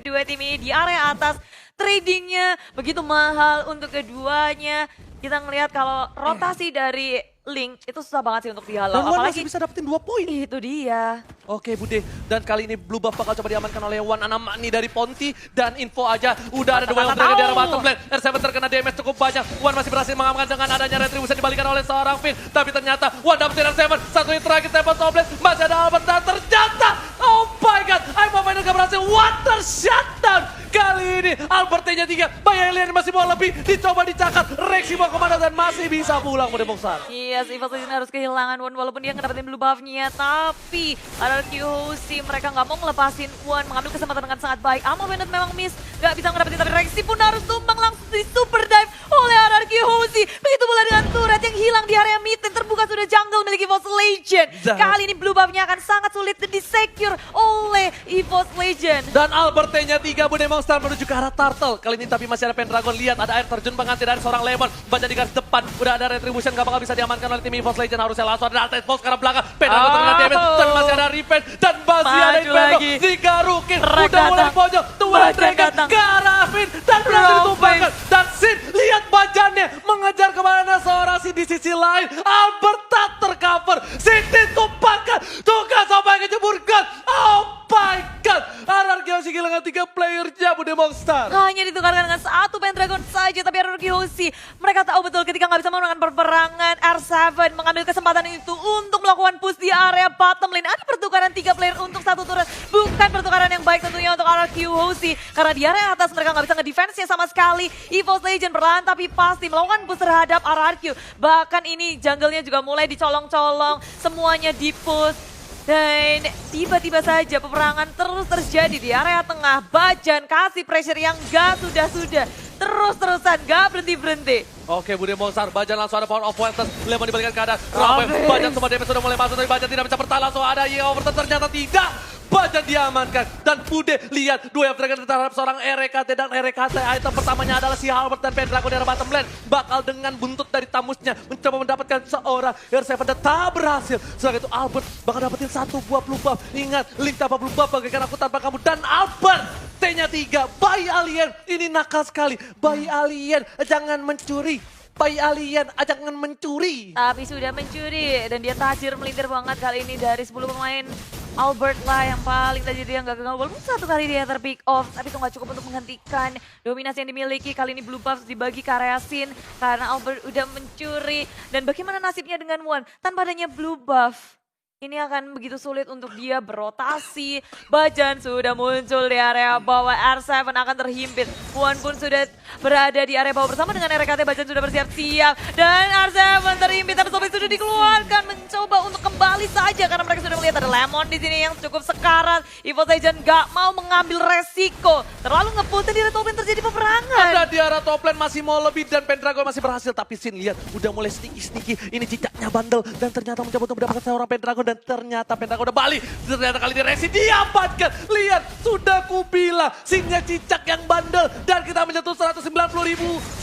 kedua tim ini di area atas. Tradingnya begitu mahal untuk keduanya. Kita ngelihat kalau rotasi dari Link itu susah banget sih untuk dihalau. Dan Wan Apalagi masih bisa dapetin 2 poin. itu dia. Oke Bude, dan kali ini blue buff bakal coba diamankan oleh Wan Anamani dari Ponti. Dan info aja, udah ada duel Dragon di arah bottom lane. R7 terkena damage cukup banyak. Wan masih berhasil mengamankan dengan adanya retribution dibalikan oleh seorang Finn. Tapi ternyata Wan dapetin R7, satu hit terakhir tempat top lane. Masih ada Albert dan ternyata, oh my god, Aimon Final gak berhasil. Water shutdown. Kali ini Albert T-nya 3, Bay Alien masih mau lebih, dicoba dicakat. Rexy mau kemana dan masih bisa pulang Bude Mongsar. Iya, si Evil harus kehilangan Wan walaupun dia ngedapetin blue buff-nya. Tapi RRQC mereka nggak mau ngelepasin Wan, mengambil kesempatan dengan sangat baik. Amo Bennett memang miss, nggak bisa ngedapetin, tapi Rexy pun harus tumbang langsung di super dive oleh RRQC. Begitu pula dengan turret yang hilang di area mid, terbuka sudah jungle milik EVOS Legend. Kali ini blue buff-nya akan sangat sulit di-secure oleh EVOS Legend. Dan Albert T-nya 3, Bude Monster menuju ke arah Turtle. Kali ini tapi masih ada Pendragon, lihat ada air terjun pengganti dari seorang Lemon. Baca di garis depan, udah ada retribution, gak bakal bisa diamankan oleh tim EVOS Legend. Harusnya langsung ada Altis Box ke arah belakang. Pendragon terkena damage, dan masih ada Revenge. Dan masih ada Inferno, digarukin. Udah mulai pojok, Tuan Dragon ke arah Finn. Dan berhasil ditumpahkan. Dan Sin, lihat bajannya, mengejar kemana seorang Sin di sisi lain. Albert tak tercover, Sin ditumpahkan. Tugas sampai kejeburkan. Oh my god, RRQC kehilangan 3 playernya Bude Monster. Hanya ditukarkan dengan satu Pendragon saja, tapi RRQC mereka tahu betul ketika nggak bisa memenangkan peperangan. R7 mengambil kesempatan itu untuk melakukan push di area bottom lane. Ada pertukaran 3 player untuk satu turret, bukan pertukaran yang baik tentunya untuk RRQC. Karena di area atas mereka nggak bisa ngedefense-nya sama sekali. EVOS Legend perlahan tapi pasti melakukan push terhadap RRQ. Bahkan ini jungle-nya juga mulai dicolong-colong, semuanya di-push. Dan tiba-tiba saja peperangan terus terjadi di area tengah. Bajan kasih pressure yang gak sudah-sudah. Terus-terusan gak berhenti-berhenti. Oke, Bude Monster, Bajan langsung ada power of Welters. Lemon dibalikan ke arah Raven. Bajan semua damage sudah mulai masuk, tapi Bajan tidak bisa bertahan. Langsung ada Overton, ternyata tidak. Bajan diamankan. Dan Bude, lihat dua yang terkena terhadap seorang RKT. Dan RKT item pertamanya adalah si Albert dan Pendragon di arah bottom lane. Bakal dengan buntut dari tamusnya mencoba mendapatkan seorang R7 dan tak berhasil. Setelah itu Albert bakal dapetin satu buah blue buff. Ingat, Link tanpa blue buff bagaikan aku tanpa kamu. Dan Albert T-nya 3, Bay Alien. Ini nakal sekali. Bay Alien, jangan mencuri. Bay Alien, jangan mencuri. Tapi sudah mencuri dan dia tajir melintir banget kali ini dari 10 pemain. Albert lah yang paling tajir, dia nggak gagal walaupun satu kali dia terpick off. Tapi itu nggak cukup untuk menghentikan dominasi yang dimiliki. Kali ini blue buff dibagi ke area Sin karena Albert udah mencuri. Dan bagaimana nasibnya dengan Wan tanpa adanya blue buff? Ini akan begitu sulit untuk dia berotasi. Bajan sudah muncul di area bawah, R7 akan terhimpit. Wan pun sudah berada di area bawah bersama dengan RKT. Bajan sudah bersiap-siap. Dan R7 terhimpit, tapi Sobek sudah dikeluarkan. Mencoba untuk kembali saja karena mereka sudah melihat ada Lemon di sini yang cukup sekarat. EVOS Legend gak mau mengambil resiko. Terlalu nge-push dan di top lane terjadi peperangan. Ada di arah top lane masih mau lebih dan Pendragon masih berhasil. Tapi Sin lihat udah mulai sneaky. Ini jejaknya bandel dan ternyata mencoba untuk mendapatkan seorang Pendragon. Dan ternyata Pendragon udah balik. Ternyata kali ini Rexy diamankan. Lihat, sudah kubilang Sinnya cicak yang bandel. Dan kita menyentuh 190.000.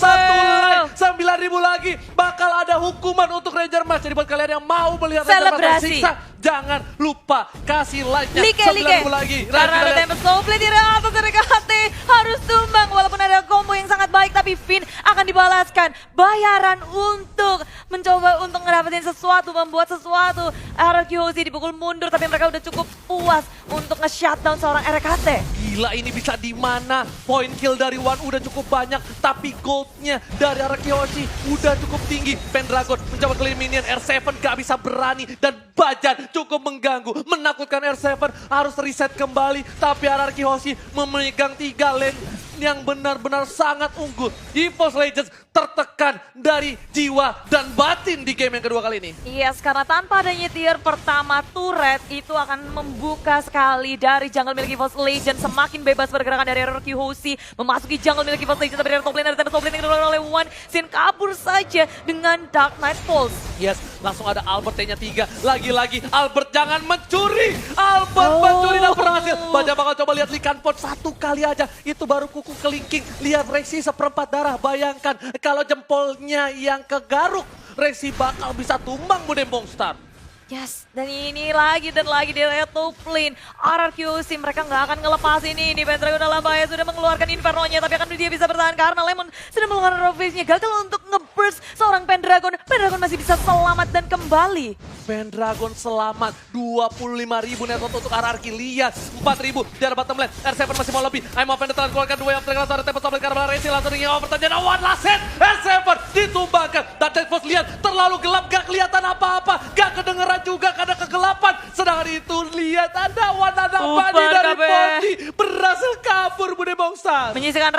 Satu line, 9.000 lagi. Bakal ada hukuman untuk Ranger Match. Jadi buat kalian yang mau melihat Ranger Match tersiksa, jangan lupa kasih like-nya 9.000 lagi. Karena ada Tempest Soulblade di area atas RKT. Harus tumbang walaupun ada combo yang sangat baik. Tapi Finn akan dibalaskan bayaran untuk mencoba untuk ngedapetin sesuatu, membuat sesuatu. RQC dipukul mundur tapi mereka udah cukup puas untuk nge-shutdown seorang RKT. Gila, ini bisa di mana? Point kill dari Wan udah cukup banyak, tapi goldnya dari RQC udah cukup tinggi. Pendragon mencoba clean minion, R7 gak bisa berani dan Bajan cukup mengganggu, menakutkan R7 harus reset kembali. Tapi RQC memegang 3 lane yang benar-benar sangat unggul. EVOS Legends tertekan dari jiwa dan batin di game yang kedua kali ini. Yes, karena tanpa adanya tier pertama turret itu akan membuka sekali dari jungle milik EVOS Legends. Semakin bebas bergerakan dari RQC memasuki jungle milik EVOS Legends. Tapi dari top lane ada top lane yang dilakukan oleh Wan. Sin kabur saja dengan Dark Knight Pulse. Yes, langsung ada Albert T-nya 3. Lagi-lagi Albert jangan mencuri. Albert mencuri dan berhasil. Baja bakal coba lihat Likan Pot satu kali aja. Itu baru kuku kelingking. Lihat Rexy seperempat darah. Bayangkan kalau jempolnya yang kegaruk, Rexy bakal bisa tumbang Bude Monster. Yes, dan ini lagi dan lagi di area top lane. RRQC mereka nggak akan ngelepas ini. Di Pendragon dalam bahaya sudah mengeluarkan Inferno-nya, tapi akan dia bisa bertahan karena Lemon sudah mengeluarkan Rovage-nya. Gagal untuk nge-burst seorang Pendragon. Pendragon masih bisa selamat dan kembali. Pendragon selamat, 25.000 net worth untuk RRQ. Lihat, 4.000 di arah bottom lane. R7 masih mau lebih. I'm Open telah keluarkan 2 yang terkenal seorang Tempest Open karena Racing langsung ingin over terjadi. One last hit, R7 ditumbangkan. Dan Tempest lihat, terlalu gelap, gak kelihatan apa-apa. Gak kedengeran juga karena kegelapan. Sedangkan itu lihat ada Bani dari Poti berhasil kabur Bude Mongstar. Menyisikan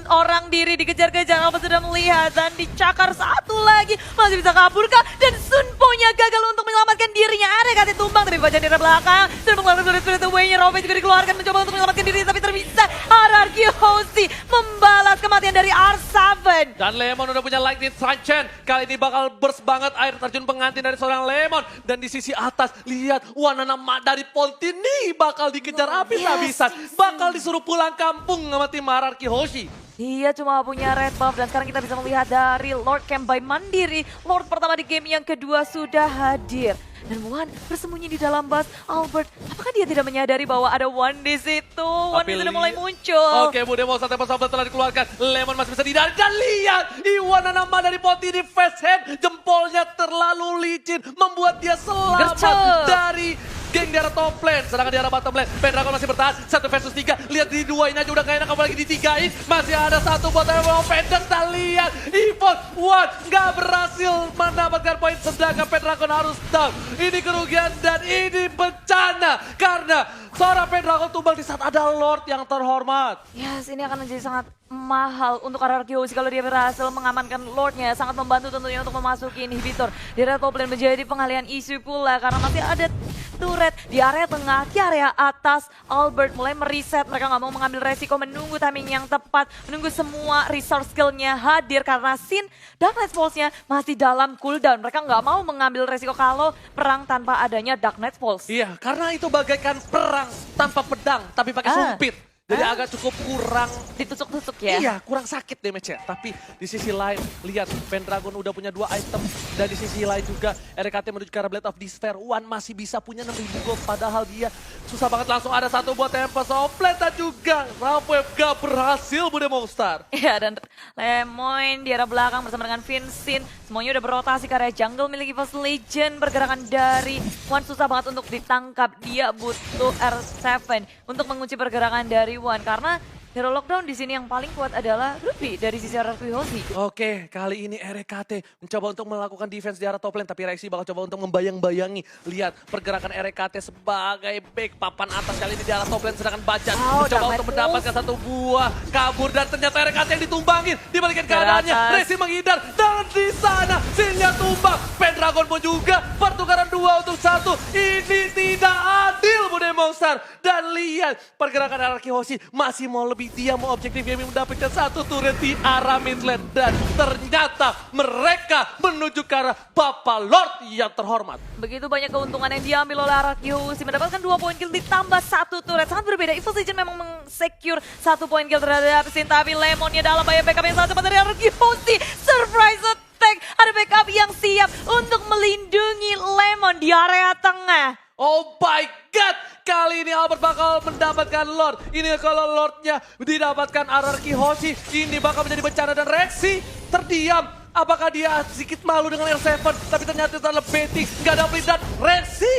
orang diri dikejar-kejar. Alpha sudah melihat dan dicakar satu lagi. Masih bisa kabur kah? Dan Sunpo-nya gagal untuk menyelamatkan dirinya. RKT tumbang tapi bagian dari belakang. Sudah mengeluarkan Spirit Away-nya. Rovage juga dikeluarkan mencoba untuk menyelamatkan diri tapi terbisa. RRQ Hoshi membalas kematian dari R7. Dan Lemon udah punya Lightning Strike Chain. Kali ini bakal burst banget air terjun pengantin dari seorang Lemon. Dan di sisi atas, lihat Wanana dari Ponti nih bakal dikejar habis-habisan. Bakal disuruh pulang kampung sama tim RRQ Hoshi. Dia cuma punya red buff dan sekarang kita bisa melihat dari Lord Camp by Mandiri. Lord pertama di game yang kedua sudah hadir. Dan Wan bersembunyi di dalam bus. Albert, apakah dia tidak menyadari bahwa ada Wan di situ? Wan sudah mulai muncul. Oke, Bude Mongstar Tempest Open telah dikeluarkan. Lemon masih bisa dihindari. Dan lihat, Iwana nama dari Poti di face hand. Jempolnya terlalu licin. Membuat dia selamat dari geng di arah top lane. Sedangkan di arah bottom lane, Pendragon masih bertahan. 1 versus 3. Lihat di duain aja udah gak enak. Apalagi di 3-in. Masih ada satu buat Penders. Dan lihat, Evon One gak berhasil mendapatkan poin. Sedangkan Pendragon harus down. Ini kerugian dan ini bencana. Karena seorang Pendragon tumbang di saat ada Lord yang terhormat. Yes, ini akan menjadi sangat mahal untuk RRQ kalau dia berhasil mengamankan Lordnya. Sangat membantu tentunya untuk memasuki inhibitor. Di area top lane menjadi pengalihan isu pula karena masih ada turret di area tengah, di area atas. Albert mulai mereset, mereka nggak mau mengambil resiko, menunggu timing yang tepat, menunggu semua resource skillnya hadir karena Sin Dark Knight Pulse-nya masih dalam cooldown. Mereka nggak mau mengambil resiko kalau perang tanpa adanya Dark Knight Pulse. Iya, karena itu bagaikan perang tanpa pedang, tapi pakai sumpit. Jadi agak cukup kurang ditusuk-tusuk ya. Iya, kurang sakit damage-nya. Tapi di sisi lain, lihat Pendragon udah punya 2 item. Dan di sisi lain juga RKT menuju ke arah Blade of Despair. Wan masih bisa punya 6.000 gold. Padahal dia susah banget, langsung ada satu buat Tempest Offlane. Dan juga Rapwave gak berhasil Bude Mongstar. Iya, dan Lemon di arah belakang bersama dengan Vincent. Semuanya udah berotasi ke area jungle milik Evos Legend. Pergerakan dari Wan susah banget untuk ditangkap. Dia butuh R7 untuk mengunci pergerakan dari Wan. Karena hero lockdown di sini yang paling kuat adalah Ruby dari sisi RRQ Hoshi. Oke, kali ini RKT mencoba untuk melakukan defense di arah top lane. Tapi Rexy bakal coba untuk membayang-bayangi. Lihat pergerakan RKT sebagai back papan atas kali ini di arah top lane. Sedangkan Bajan mencoba untuk mendapatkan satu buah kabur. Dan ternyata RKT yang ditumbangin. Dibalikin keadaannya, Rexy menghindar. Dan di sana Sinnya tumbang. Pendragon pun juga pertukaran 2 untuk 1. Ini tidak adil Bude Mongstar. Dan lihat pergerakan RRQ Hoshi masih mau lebih. Dia mau objektif gaming mendapatkan satu turret di arah mid lane. Dan ternyata mereka menuju ke arah Bapak Lord yang terhormat. Begitu banyak keuntungan yang diambil oleh RRQ Hoshi. Mendapatkan 2 poin kill ditambah 1 turret. Sangat berbeda. Evos Legend memang meng-secure 1 poin kill terhadap Sin. Tapi Lemonnya dalam bahaya backup yang sangat cepat dari RRQ Hoshi. Surprise attack. Ada backup yang siap untuk melindungi Lemon di area tengah. Oh my god, kali ini Albert bakal mendapatkan Lord. Ini kalau Lordnya didapatkan RRQ Hoshi, ini bakal menjadi bencana. Dan Rexy terdiam. Apakah dia sedikit malu dengan R7, tapi ternyata itu adalah baiting. Gak ada blitz dan Rexy,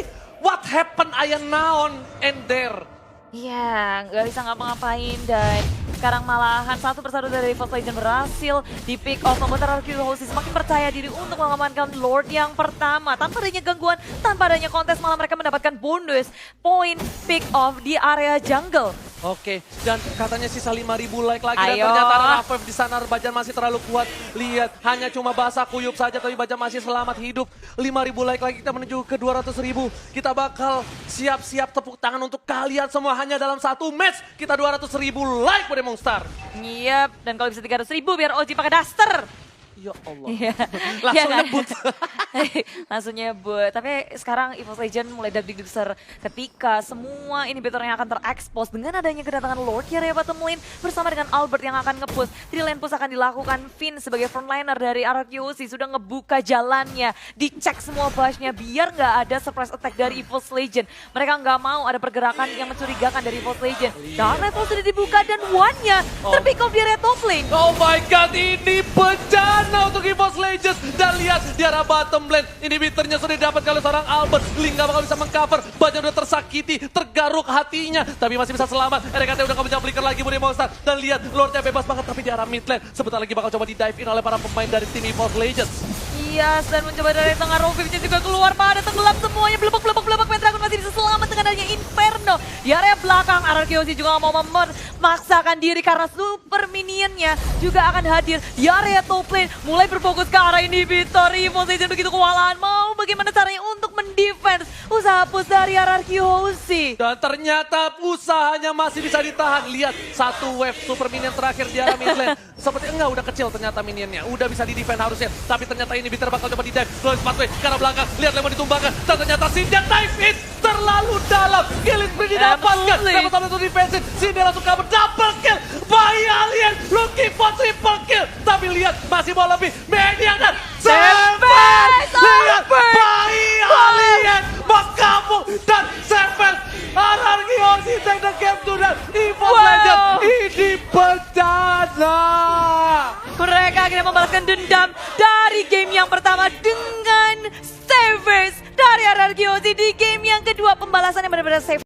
what happened ayah naon and there? Iya, nggak bisa ngapa-ngapain dan sekarang malahan satu persatu dari Evos Legend berhasil di pick off, membuat RRQ Hoshi semakin percaya diri untuk mengamankan Lord yang pertama. Tanpa adanya gangguan, tanpa adanya kontes, malah mereka mendapatkan bonus poin pick off di area jungle. Oke, dan katanya sisa 5.000 like lagi. Dan Ayo. ternyata Rapwave di sana, Bajan masih terlalu kuat. Lihat, hanya cuma basah kuyup saja, tapi Bajan masih selamat hidup. 5.000 like lagi, kita menuju ke 200.000. Kita bakal siap-siap tepuk tangan untuk kalian semua. Hanya dalam satu match, kita 200.000 like Bude Mongstar. Yap, dan kalau bisa 300.000 biar Oji pakai duster. Ya Allah. Iya. Langsung Iya kan? nyebut. Langsung nyebut. Tapi sekarang EVOS Legend mulai deg-deger ketika semua inhibitornya akan terekspos dengan adanya kedatangan Lord di area bottom lane bersama dengan Albert yang akan nge-push. 3 lane push akan dilakukan. Finn sebagai frontliner dari RQC sudah ngebuka jalannya. Dicek semua bush-nya biar nggak ada surprise attack dari EVOS Legend. Mereka nggak mau ada pergerakan yang mencurigakan dari EVOS Legend. Dan Red Bull sudah dibuka dan one-nya terpick off di red top lane. Oh my god, ini bencana untuk EVOS Legends. Dan lihat di arah bottom lane, inhibitornya sudah didapat oleh seorang Albert. Link gak bakal bisa mengcover, Bajan udah tersakiti, tergaruk hatinya. Tapi masih bisa selamat, RKT udah gak bisa flicker lagi Budi Monster. Dan lihat, Lordnya bebas banget tapi di arah mid lane. Sebentar lagi bakal coba di dive in oleh para pemain dari tim EVOS Legends. Yes, dan mencoba dari tengah Rovivnya juga keluar pada tenggelam semuanya. Belebek Pendragon masih bisa selamat dengan adanya Inferno. Di area belakang, RRQC juga gak mau memaksakan diri karena super minionnya juga akan hadir di area top lane. Mulai berfokus ke arah inhibitor. EVOS Legends begitu kewalahan. Mau bagaimana caranya untuk mendefense usaha push dari RRQC. Dan ternyata usahanya masih bisa ditahan. Lihat, satu wave super minion terakhir di arah mid lane. Seperti enggak, udah kecil ternyata minionnya. Udah bisa di-defend harusnya. Tapi ternyata ini Bitter bakal coba di-dive. Lois pathway ke arah belakang. Lihat Lemon ditumbangkan. Dan ternyata Sinja dive in terlalu dalam. Killing spree didapatkan. Lemon sampai untuk defensive. Sinja langsung cover. Double kill. Bayi Alien looking for triple kill. Tapi lihat, masih mau lebih. Median dan Serpent. Lihat, Bayi Alien mengkabung. Dan Serpent. Anarki Osi take the game to the EVOS Legends. Ini bencana. Mereka akhirnya membalaskan dendam dari game yang pertama dengan Savage dari RRQC di game yang kedua. Pembalasan yang benar-benar save.